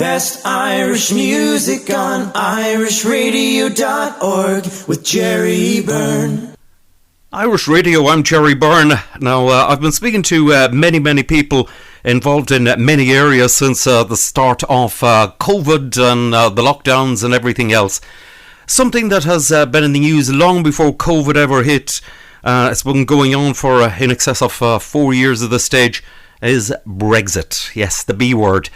Best Irish music on irishradio.org with Jerry Byrne. Irish Radio, I'm Jerry Byrne. Now, I've been speaking to many people involved in many areas since the start of COVID and the lockdowns and everything else. Something that has been in the news long before COVID ever hit, it's been going on for in excess of 4 years at this stage, is Brexit. Yes, the B word.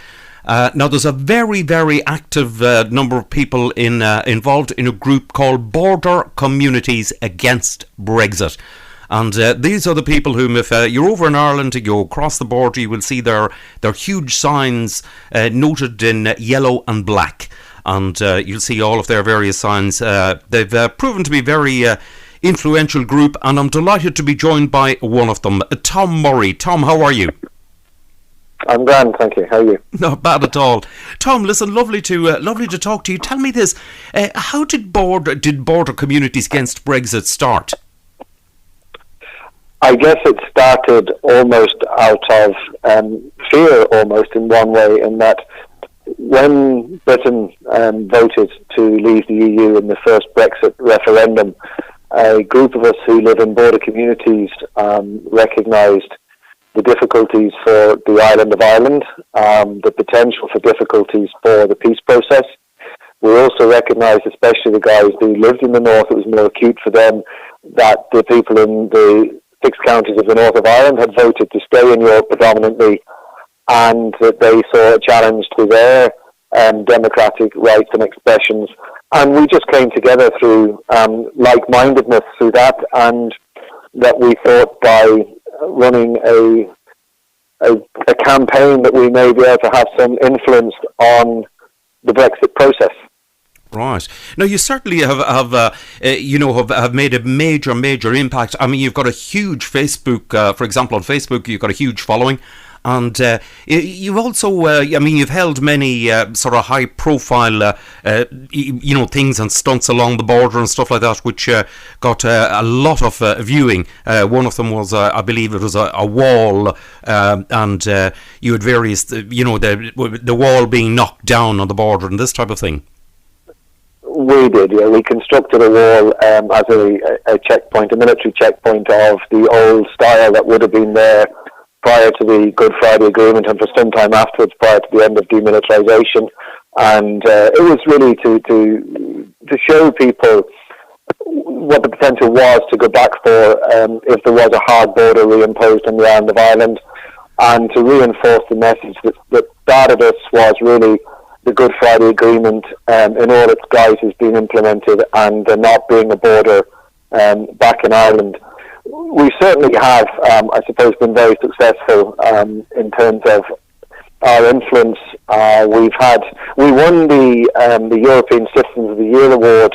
Now, there's a very active number of people involved in a group called Border Communities Against Brexit. And these are the people whom, if you're over in Ireland, you go across the border, you will see their huge signs noted in yellow and black. And you'll see all of their various signs. They've proven to be a very influential group, and I'm delighted to be joined by one of them, Tom Murray. Tom, how are you? I'm grand, thank you. How are you? Not bad at all. Tom, listen, lovely to talk to you. Tell me this: how did Border Communities Against Brexit start? I guess it started almost out of fear, almost in one way, in that when Britain voted to leave the EU in the first Brexit referendum, a group of us who live in border communities recognised the difficulties for the island of Ireland, the potential for difficulties for the peace process. We also recognised, especially the guys who lived in the north, it was more acute for them, that the people in the 6 counties of the north of Ireland had voted to stay in Europe predominantly, and that they saw a challenge to their democratic rights and expressions. And we just came together through like-mindedness through that, and that we thought by running a campaign that we may be able to have some influence on the Brexit process. Right. Now, you certainly have made a major impact. I mean, you've got a huge Facebook, for example, on Facebook, you've got a huge following. And you've also, you've held many sort of high-profile, things and stunts along the border and stuff like that, which got a lot of viewing. One of them was, I believe it was a wall, and you had various, the wall being knocked down on the border and this type of thing. We did, yeah. We constructed a wall as a checkpoint, a military checkpoint of the old style that would have been there prior to the Good Friday Agreement and for some time afterwards, prior to the end of demilitarisation. And it was really to show people what the potential was to go back for if there was a hard border reimposed on the island of Ireland, and to reinforce the message that started us was really the Good Friday Agreement in all its guises being implemented, and there not being a border back in Ireland. We certainly have, I suppose, been very successful in terms of our influence. We won the European Citizens of the Year award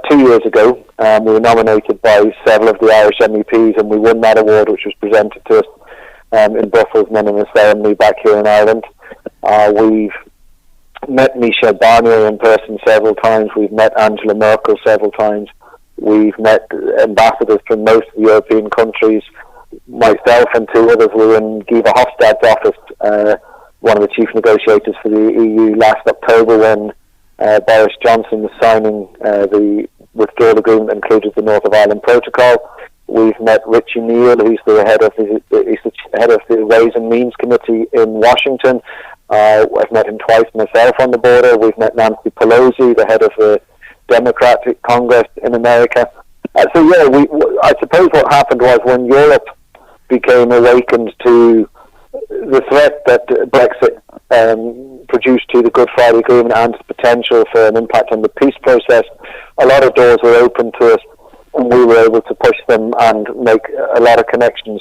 2 years ago. We were nominated by several of the Irish MEPs, and we won that award, which was presented to us in Brussels and then in a ceremony back here in Ireland. We've met Michel Barnier in person several times. We've met Angela Merkel several times. We've met ambassadors from most of the European countries. Myself and 2 others were in Guy Verhofstadt's office, one of the chief negotiators for the EU, last October when Boris Johnson was signing the withdrawal agreement that included the North of Ireland Protocol. We've met Richie Neal, who's the head of the Ways and Means Committee in Washington. I've met him twice myself on the border. We've met Nancy Pelosi, the head of the Democratic Congress in America. I suppose what happened was when Europe became awakened to the threat that Brexit produced to the Good Friday Agreement and its potential for an impact on the peace process, a lot of doors were open to us, and we were able to push them and make a lot of connections.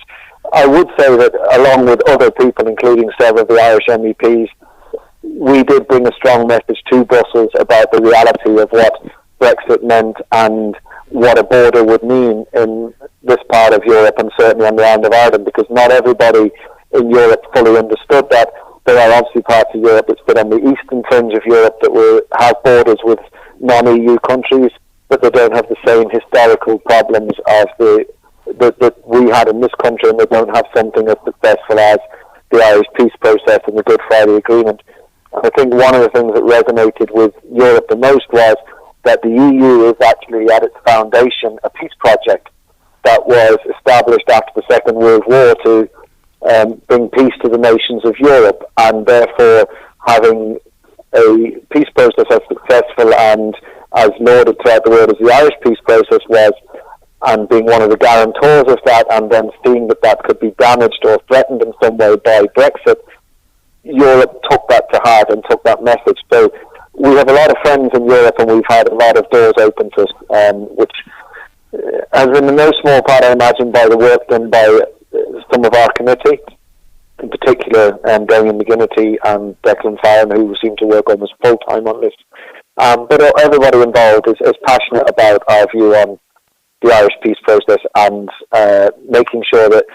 I would say that along with other people, including several of the Irish MEPs, we did bring a strong message to Brussels about the reality of what Brexit meant and what a border would mean in this part of Europe, and certainly on the island of Ireland, because not everybody in Europe fully understood that. There are obviously parts of Europe that sit on the eastern fringe of Europe that have borders with non-EU countries, but they don't have the same historical problems as that we had in this country, and they don't have something as successful as the Irish peace process and the Good Friday Agreement. And I think one of the things that resonated with Europe the most was that the EU is actually at its foundation a peace project that was established after the Second World War to bring peace to the nations of Europe, and therefore having a peace process as successful and as lauded throughout the world as the Irish peace process was, and being one of the guarantors of that, and then seeing that that could be damaged or threatened in some way by Brexit, Europe took that to heart and took that message. So we have a lot of friends in Europe, and we've had a lot of doors open to us, which has been in no small part, I imagine, by the work done by some of our committee, in particular Damien McGinnity and Declan Farron, who seem to work almost full-time on this. But everybody involved is passionate about our view on the Irish peace process and making sure that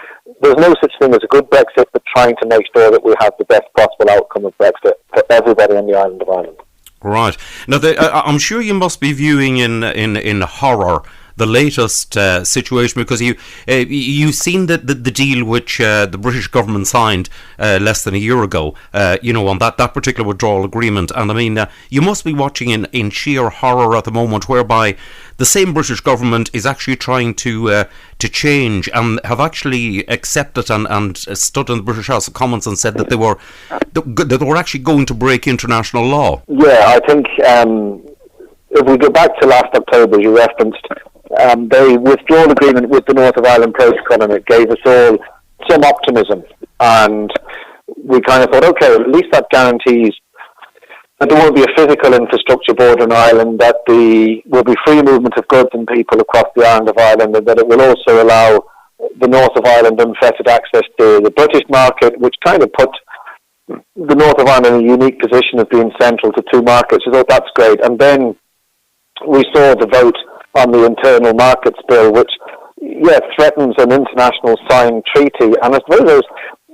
there's no such thing as a good Brexit, but trying to make sure that we have the best possible outcome of Brexit for everybody on the island of Ireland. Right. Now, I'm sure you must be viewing in horror the latest situation, because you've seen the deal which the British government signed less than a year ago, on that particular withdrawal agreement. And I mean, you must be watching in sheer horror at the moment, whereby the same British government is actually trying to change, and have actually accepted and stood in the British House of Commons and said that they were actually going to break international law. Yeah, I think if we go back to last October, you referenced, the withdrawal agreement with the North of Ireland Protocol, and it gave us all some optimism, and we kind of thought, okay, at least that guarantees that there won't be a physical infrastructure border in Ireland, that there will be free movement of goods and people across the island of Ireland, and that it will also allow the North of Ireland unfettered access to the British market, which kind of put the North of Ireland in a unique position of being central to two markets. I thought that's great. And then we saw the vote on the Internal Markets Bill, which, threatens an international signed treaty. And I suppose I was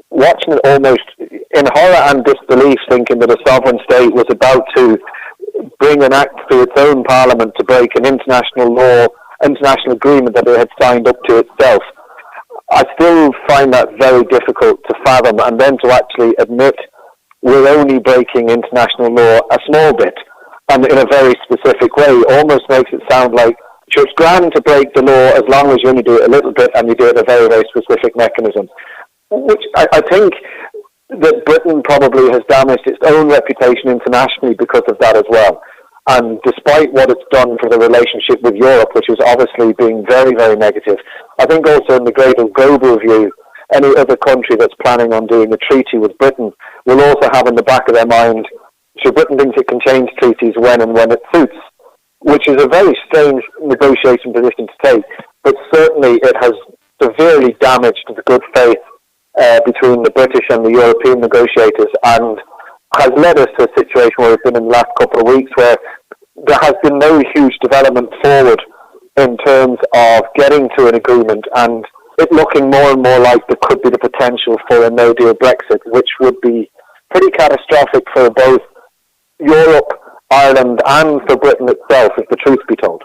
watching it almost in horror and disbelief, thinking that a sovereign state was about to bring an act through its own parliament to break an international agreement that it had signed up to itself. I still find that very difficult to fathom, and then to actually admit we're only breaking international law a small bit, and in a very specific way, almost makes it sound like it's grand to break the law as long as you only do it a little bit and you do it in a very, very specific mechanism. Which I think that Britain probably has damaged its own reputation internationally because of that as well. And despite what it's done for the relationship with Europe, which is obviously being very, very negative, I think also in the greater global view, any other country that's planning on doing a treaty with Britain will also have in the back of their mind, so Britain thinks it can change treaties when it suits, which is a very strange negotiation position to take, but certainly it has severely damaged the good faith between the British and the European negotiators, and has led us to a situation where we've been in the last couple of weeks where there has been no huge development forward in terms of getting to an agreement, and it looking more and more like there could be the potential for a no-deal Brexit, which would be pretty catastrophic for both Europe, Ireland, and for Britain itself, if the truth be told.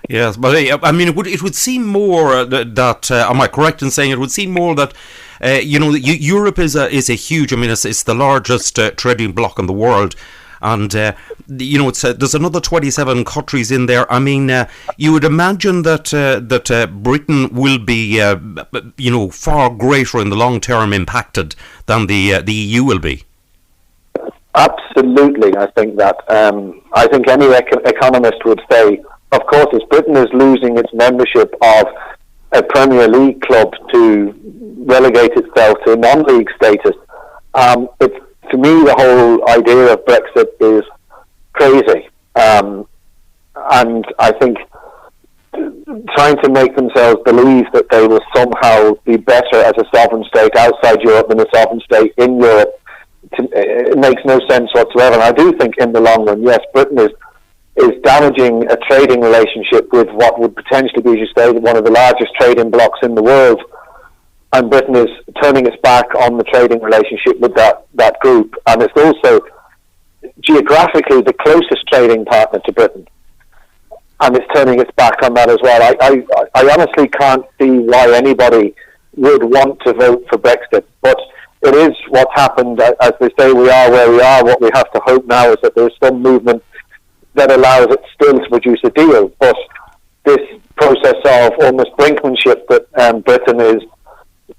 Yes, but I mean, it would seem more that am I correct in saying it would seem more that Europe is a huge. I mean, it's the largest trading bloc in the world, and there's another 27 countries in there. I mean, you would imagine that Britain will be far greater in the long term impacted than the EU will be. Absolutely, I think that. I think any economist would say, of course, as Britain is losing its membership of a Premier League club to relegate itself to non-league status, to me, the whole idea of Brexit is crazy. And I think trying to make themselves believe that they will somehow be better as a sovereign state outside Europe than a sovereign state in Europe, it makes no sense whatsoever. And I do think in the long run, yes, Britain is damaging a trading relationship with what would potentially be, as you say, one of the largest trading blocs in the world. And Britain is turning its back on the trading relationship with that group. And it's also geographically the closest trading partner to Britain. And it's turning its back on that as well. I honestly can't see why anybody would want to vote for Brexit. But it is what's happened. As they say, we are where we are. What we have to hope now is that there's some movement that allows it still to produce a deal. But this process of almost brinkmanship that Britain is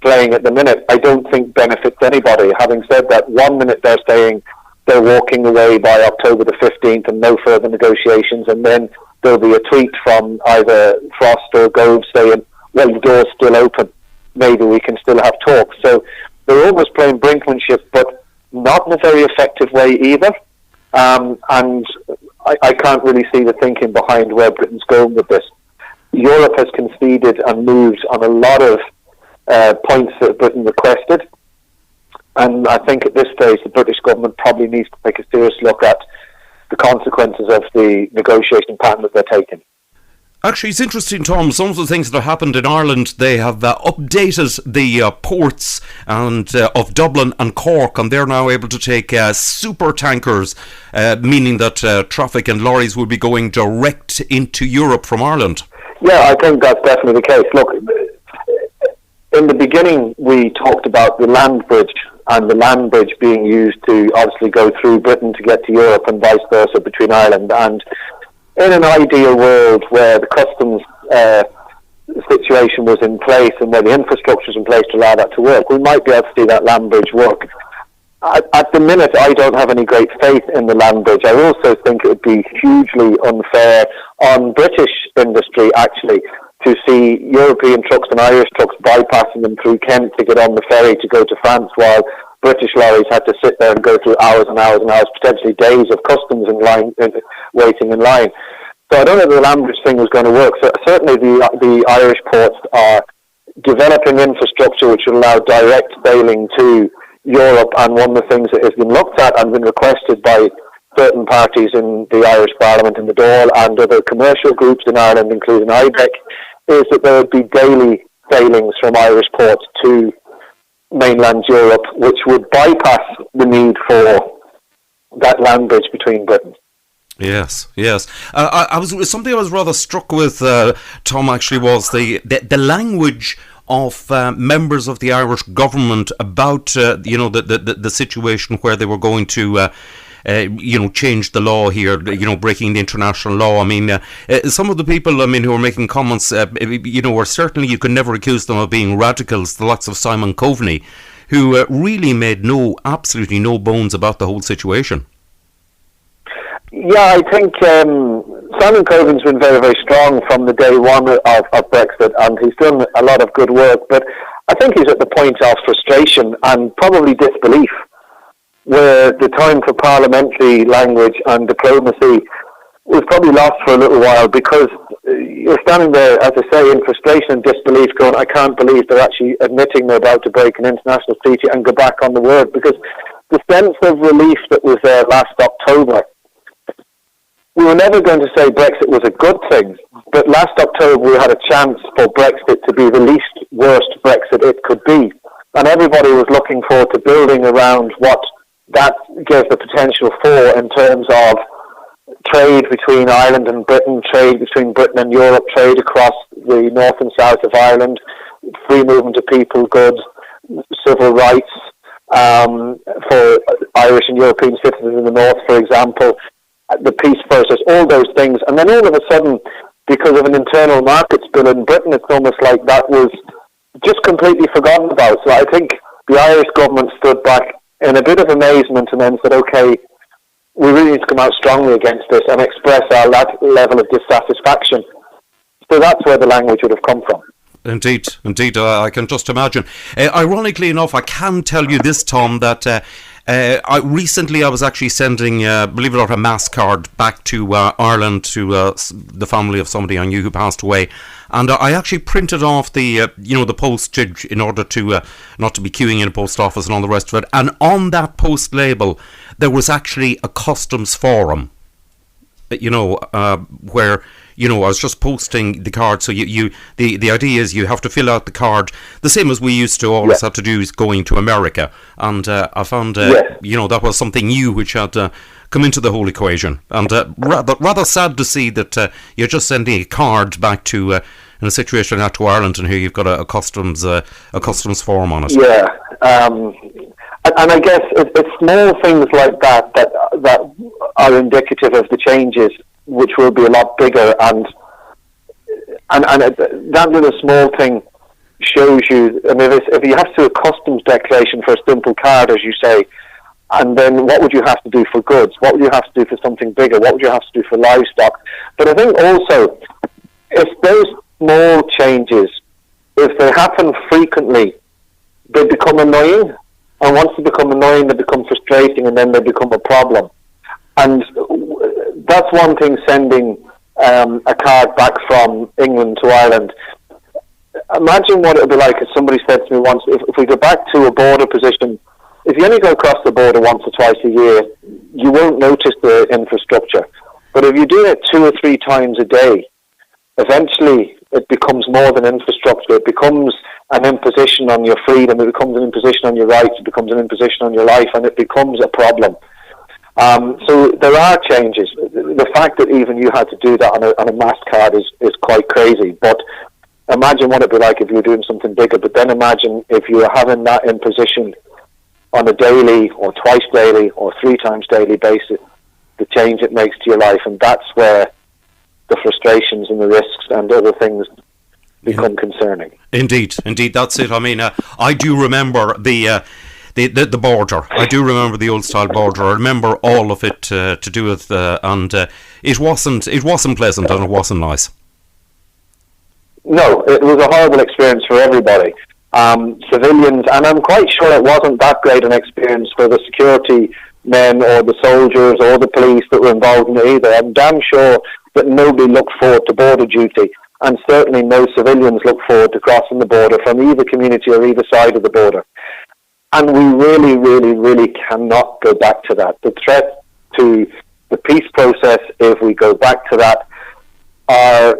playing at the minute, I don't think benefits anybody. Having said that, 1 minute they're saying they're walking away by October the 15th and no further negotiations, and then there'll be a tweet from either Frost or Gove saying, well, the door's still open. Maybe we can still have talks. So they're almost playing brinkmanship, but not in a very effective way either. And I can't really see the thinking behind where Britain's going with this. Europe has conceded and moved on a lot of points that Britain requested. And I think at this stage the British government probably needs to take a serious look at the consequences of the negotiation pattern that they're taking. Actually, it's interesting, Tom, some of the things that have happened in Ireland, they have updated the ports and of Dublin and Cork, and they're now able to take super tankers, meaning that traffic and lorries will be going direct into Europe from Ireland. Yeah, I think that's definitely the case. Look, in the beginning we talked about the land bridge, and the land bridge being used to obviously go through Britain to get to Europe and vice versa between Ireland. And in an ideal world where the customs situation was in place and where the infrastructure was in place to allow that to work, we might be able to see that land bridge work. At the minute, I don't have any great faith in the land bridge. I also think it would be hugely unfair on British industry, actually, to see European trucks and Irish trucks bypassing them through Kent to get on the ferry to go to France, while British lorries had to sit there and go through hours and hours and hours, potentially days of customs in line, waiting in line. So I don't know if the land bridge thing was going to work. So certainly the Irish ports are developing infrastructure which will allow direct sailing to Europe, and one of the things that has been looked at and been requested by certain parties in the Irish Parliament, in the Dáil, and other commercial groups in Ireland, including IBEC, is that there would be daily sailings from Irish ports to mainland Europe, which would bypass the need for that land bridge between Britain. Yes. I was something I was rather struck with, Tom. Actually, was the language of members of the Irish government about the situation where they were going to change the law here, breaking the international law. I mean, some of the people, who are making comments, were certainly, you could never accuse them of being radicals, the likes of Simon Coveney, who really made absolutely no bones about the whole situation. Yeah, I think Simon Coveney's been very, very strong from the day one of Brexit, and he's done a lot of good work, but I think he's at the point of frustration and probably disbelief, where the time for parliamentary language and diplomacy was probably lost for a little while, because you're standing there, as I say, in frustration and disbelief, going, I can't believe they're actually admitting they're about to break an international treaty and go back on the word, because the sense of relief that was there last October, we were never going to say Brexit was a good thing, but last October we had a chance for Brexit to be the least worst Brexit it could be, and everybody was looking forward to building around what that gave the potential for in terms of trade between Ireland and Britain, trade between Britain and Europe, trade across the north and south of Ireland, free movement of people, goods, civil rights for Irish and European citizens in the north, for example, the peace process, all those things. And then all of a sudden, because of an internal markets bill in Britain, it's almost like that was just completely forgotten about. So I think the Irish government stood back in a bit of amazement and then said, okay, we really need to come out strongly against this and express our level of dissatisfaction. So that's where the language would have come from. Indeed, I can just imagine. Ironically enough, I can tell you this, Tom, that recently I was actually sending, believe it or not, a mass card back to Ireland to the family of somebody I knew who passed away, and I actually printed off the the postage in order to not to be queuing in a post office and all the rest of it. And on that post label, there was actually a customs forum, where I was just posting the card. So the idea is you have to fill out the card the same as we used to always have to do is going to America. And I found that was something new which had come into the whole equation. And rather sad to see that you're just sending a card back to in a situation out to Ireland, and here you've got a customs form on it. Yeah. And I guess it's small things like that are indicative of the changes, which will be a lot bigger. And that little small thing shows you. I mean, if you have to do a customs declaration for a simple card, as you say, and then what would you have to do for goods? What would you have to do for something bigger? What would you have to do for livestock? But I think also, if those small changes, if they happen frequently, they become annoying. And once they become annoying, they become frustrating, and then they become a problem. And that's one thing, sending a card back from England to Ireland. Imagine what it would be like if somebody said to me once, if we go back to a border position, if you only go across the border once or twice a year, you won't notice the infrastructure. But if you do it 2 or 3 times a day, eventually it becomes more than infrastructure. It becomes an imposition on your freedom, it becomes an imposition on your rights, it becomes an imposition on your life, and it becomes a problem. So there are changes. The fact that even you had to do that on a MasterCard is quite crazy. But imagine what it'd be like if you were doing something bigger. But then imagine if you were having that imposition on a daily or twice daily or 3 times daily basis, the change it makes to your life. And that's where the frustrations and the risks and other things become concerning. Indeed, that's it. I mean, I do remember the border. I do remember the old style border. I remember all of it to do with, and it wasn't pleasant and it wasn't nice. No, it was a horrible experience for everybody. Civilians, and I'm quite sure it wasn't that great an experience for the security men or the soldiers or the police that were involved in it either. I'm damn sure that nobody looked forward to border duty, and certainly no civilians look forward to crossing the border from either community or either side of the border. And we really, really, really cannot go back to that. The threat to the peace process, if we go back to that, are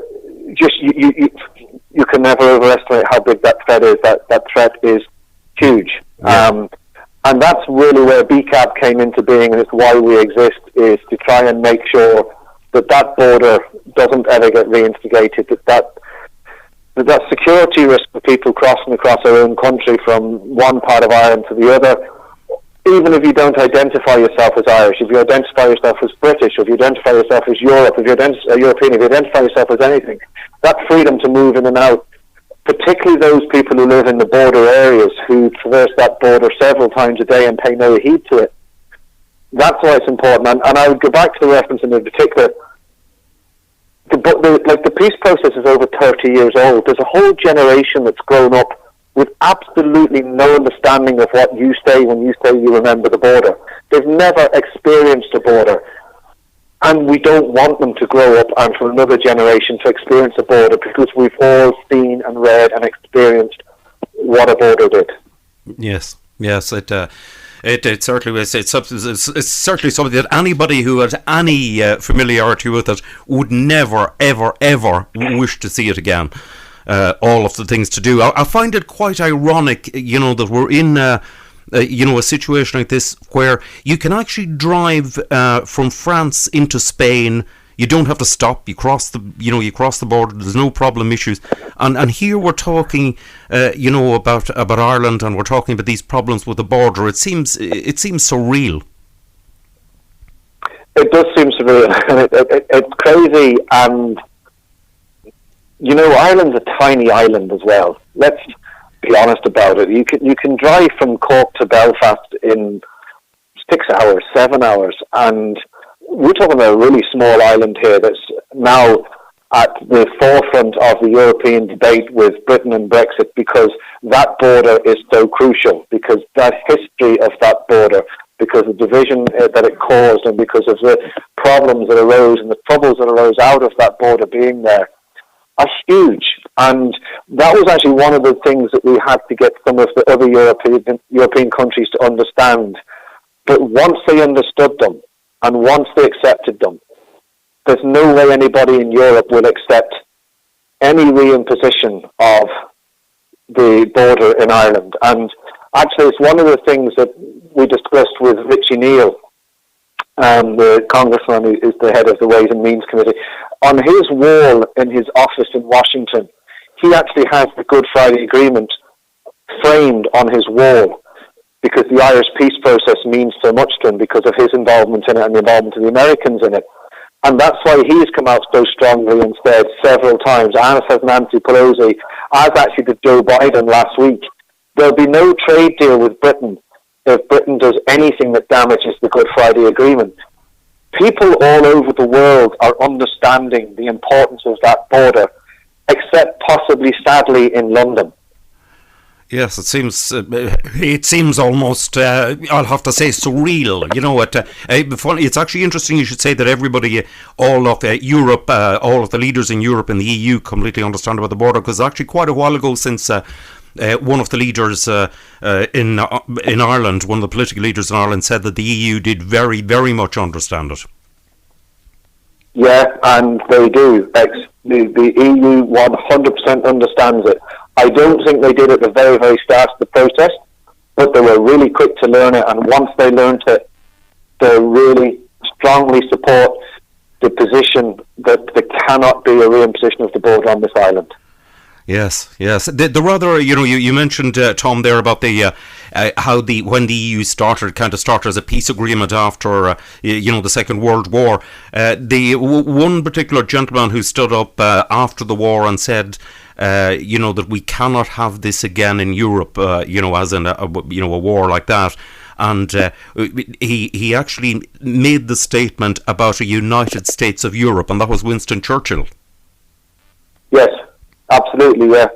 just, you can never overestimate how big that threat is. That threat is huge. Yeah. And that's really where BCAP came into being, and it's why we exist, is to try and make sure that border doesn't ever get reinstigated, that security risk for people crossing across our own country from one part of Ireland to the other, even if you don't identify yourself as Irish, if you identify yourself as British, or if you identify yourself as Europe, if you're European, if you identify yourself as anything, that freedom to move in and out, particularly those people who live in the border areas, who traverse that border several times a day and pay no heed to it, that's why it's important. And I would go back to the reference in particular. The peace process is over 30 years old. There's a whole generation that's grown up with absolutely no understanding of what you say when you say you remember the border. They've never experienced a border. And we don't want them to grow up and for another generation to experience a border, because we've all seen and read and experienced what a border did. Yes, it certainly is. It's certainly something that anybody who had any familiarity with it would never, ever, ever wish to see it again. All of the things to do. I find it quite ironic, that we're in a situation like this where you can actually drive from France into Spain. You don't have to stop. You cross the border. There's no problem issues. And here we're talking, about Ireland, and we're talking about these problems with the border. It seems surreal. It does seem surreal. It's crazy, and Ireland's a tiny island as well. Let's be honest about it. You can drive from Cork to Belfast in 6 hours, 7 hours, and we're talking about a really small island here that's now at the forefront of the European debate with Britain and Brexit, because that border is so crucial, because that history of that border, because of the division that it caused, and because of the problems that arose and the troubles that arose out of that border being there, are huge. And that was actually one of the things that we had to get some of the other European countries to understand. But once they understood them, and once they accepted them, there's no way anybody in Europe will accept any reimposition of the border in Ireland. And actually, it's one of the things that we discussed with Richie Neal, the congressman who is the head of the Ways and Means Committee. On his wall in his office in Washington, he actually has the Good Friday Agreement framed on his wall. because the Irish peace process means so much to him because of his involvement in it and the involvement of the Americans in it. And that's why he's come out so strongly and said several times, as has Nancy Pelosi, as actually did Joe Biden last week, there'll be no trade deal with Britain if Britain does anything that damages the Good Friday Agreement. People all over the world are understanding the importance of that border, except possibly, sadly, in London. Yes, it seems almost, I'll have to say, surreal. You know, funny. It's actually interesting you should say that everybody, all of Europe, all of the leaders in Europe and the EU completely understand about the border, because actually quite a while ago since one of the leaders in Ireland, one of the political leaders in Ireland said that the EU did very, very much understand it. Yeah, and they do. The EU 100% understands it. I don't think they did at the very, very start of the process, but they were really quick to learn it, and once they learned it, they really strongly support the position that there cannot be a reimposition of the border on this island. Yes. The rather, you mentioned, Tom, there about the how when the EU started as a peace agreement after the Second World War. The one particular gentleman who stood up after the war and said, that we cannot have this again in Europe, as in a war like that. And he actually made the statement about a United States of Europe, and that was Winston Churchill. Yes. Absolutely, yeah.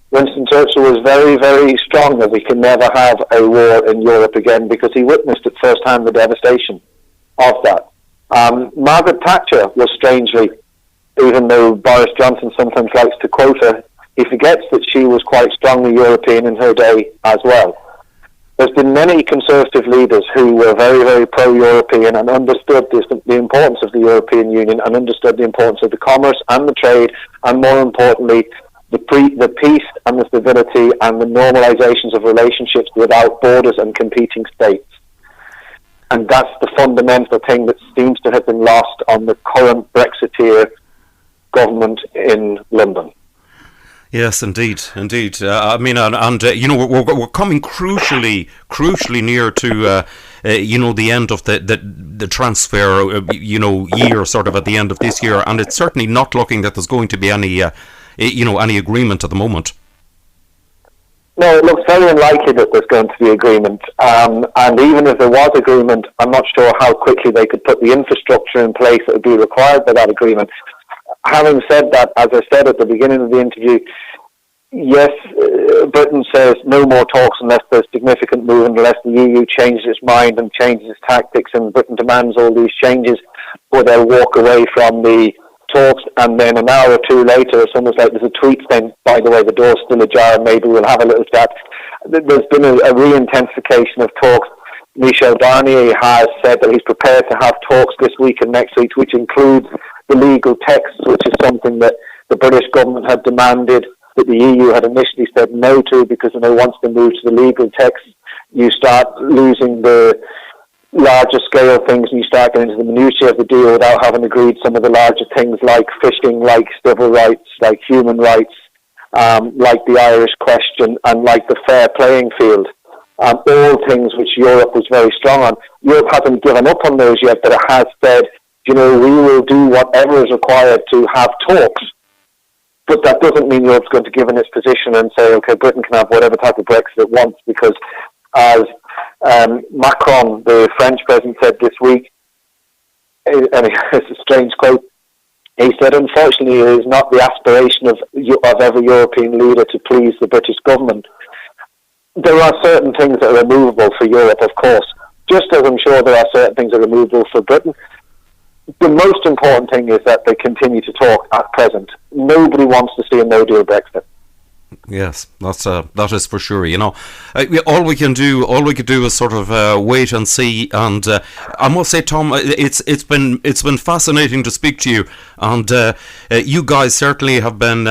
Winston Churchill was very, very strong that we can never have a war in Europe again because he witnessed at first hand the devastation of that. Margaret Thatcher was strangely, even though Boris Johnson sometimes likes to quote her, he forgets that she was quite strongly European in her day as well. There's been many Conservative leaders who were very, very pro-European and understood the importance of the European Union and understood the importance of the commerce and the trade, and more importantly, the peace and the stability and the normalizations of relationships without borders and competing states. And that's the fundamental thing that seems to have been lost on the current Brexiteer government in London. Yes, indeed. I mean, we're coming crucially near to the end of the transfer year, sort of at the end of this year, and it's certainly not looking that there's going to be any agreement at the moment. No, it looks very unlikely that there's going to be agreement. And even if there was agreement, I'm not sure how quickly they could put the infrastructure in place that would be required by that agreement. Having said that, as I said at the beginning of the interview, yes, Britain says no more talks unless there's significant movement, unless the EU changes its mind and changes its tactics, and Britain demands all these changes, or they'll walk away from the talks, and then an hour or two later, it's almost like there's a tweet saying, by the way, the door's still ajar, maybe we'll have a little chat. There's been a re-intensification of talks. Michel Barnier has said that he's prepared to have talks this week and next week, which includes the legal text, which is something that the British government had demanded, that the EU had initially said no to, because once they move to the legal text, you start losing the larger scale things and you start getting into the minutiae of the deal without having agreed some of the larger things like fishing, like civil rights, like human rights, like the Irish question, and like the fair playing field. All things which Europe was very strong on. Europe hasn't given up on those yet, but it has said, we will do whatever is required to have talks. But that doesn't mean Europe's going to give in its position and say, okay, Britain can have whatever type of Brexit it wants, because as Macron, the French president, said this week, and it's a strange quote, he said, unfortunately, it is not the aspiration of every European leader to please the British government. There are certain things that are removable for Europe, of course, just as I'm sure there are certain things that are removable for Britain. The most important thing is that they continue to talk at present. Nobody wants to see a no-deal Brexit. Yes, that is for sure. All we can do is sort of wait and see. And I must say, Tom, it's been fascinating to speak to you. And you guys certainly have been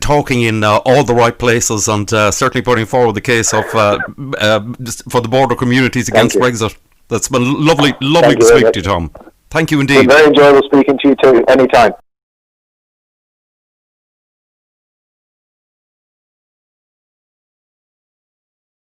talking in all the right places, and certainly putting forward the case of for the border communities against Brexit. That's been lovely to speak to you, Tom. Thank you indeed. It's been very enjoyable speaking to you too. Anytime.